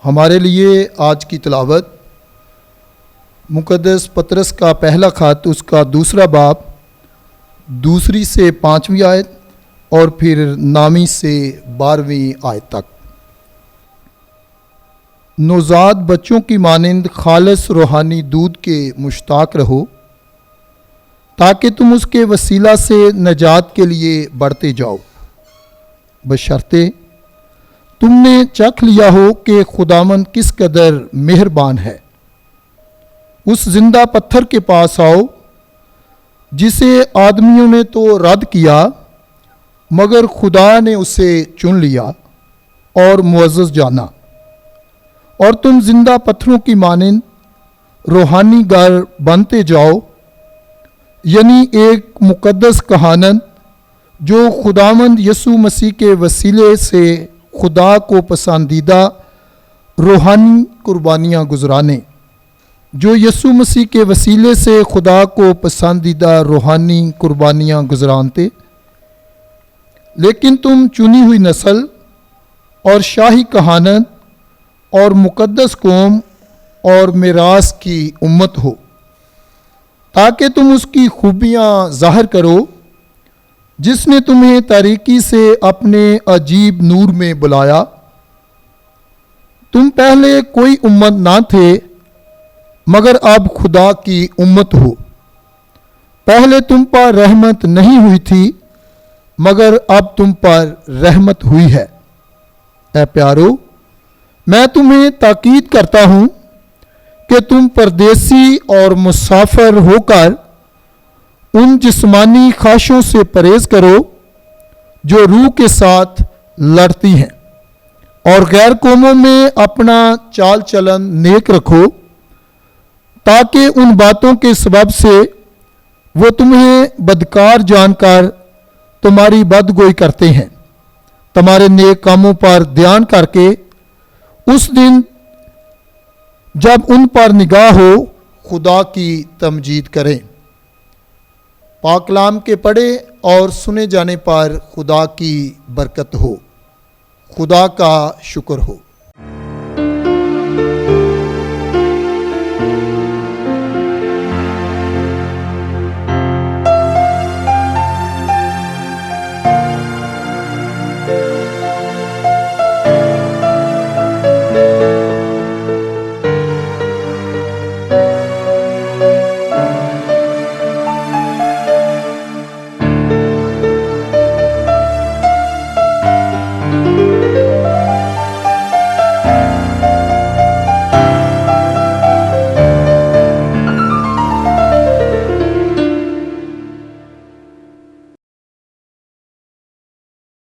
ہمارے لیے آج کی تلاوت مقدس پطرس کا پہلا خط، اس کا دوسرا باب، 2 سے 5 آیت اور پھر 9 سے 12 آیت تک۔ نوزاد بچوں کی مانند خالص روحانی دودھ کے مشتاق رہو، تاکہ تم اس کے وسیلہ سے نجات کے لیے بڑھتے جاؤ، بشرطے تم نے چکھ لیا ہو کہ خداوند کس قدر مہربان ہے۔ اس زندہ پتھر کے پاس آؤ جسے آدمیوں نے تو رد کیا، مگر خدا نے اسے چن لیا اور معزز جانا، اور تم زندہ پتھروں کی مانند روحانی گھر بنتے جاؤ، یعنی ایک مقدس کہانت جو خداوند یسوع مسیح کے وسیلے سے خدا کو پسندیدہ روحانی قربانیاں گزرانے، جو یسوع مسیح کے وسیلے سے خدا کو پسندیدہ روحانی قربانیاں گزرانتے، لیکن تم چنی ہوئی نسل اور شاہی کہانت اور مقدس قوم اور میراث کی امت ہو، تاکہ تم اس کی خوبیاں ظاہر کرو جس نے تمہیں تاریکی سے اپنے عجیب نور میں بلایا۔ تم پہلے کوئی امت نہ تھے، مگر اب خدا کی امت ہو۔ پہلے تم پر رحمت نہیں ہوئی تھی، مگر اب تم پر رحمت ہوئی ہے۔ اے پیارو، میں تمہیں تاکید کرتا ہوں کہ تم پردیسی اور مسافر ہو کر ان جسمانی خواہشوں سے پرہیز کرو جو روح کے ساتھ لڑتی ہیں، اور غیر قوموں میں اپنا چال چلن نیک رکھو، تاکہ ان باتوں کے سبب سے وہ تمہیں بدکار جان کر تمہاری بدگوئی کرتے ہیں، تمہارے نیک کاموں پر دھیان کر کے اس دن جب ان پر نگاہ ہو خدا کی تمجید کریں۔ پاک کلام کے پڑھے اور سنے جانے پر خدا کی برکت ہو۔ خدا کا شکر ہو۔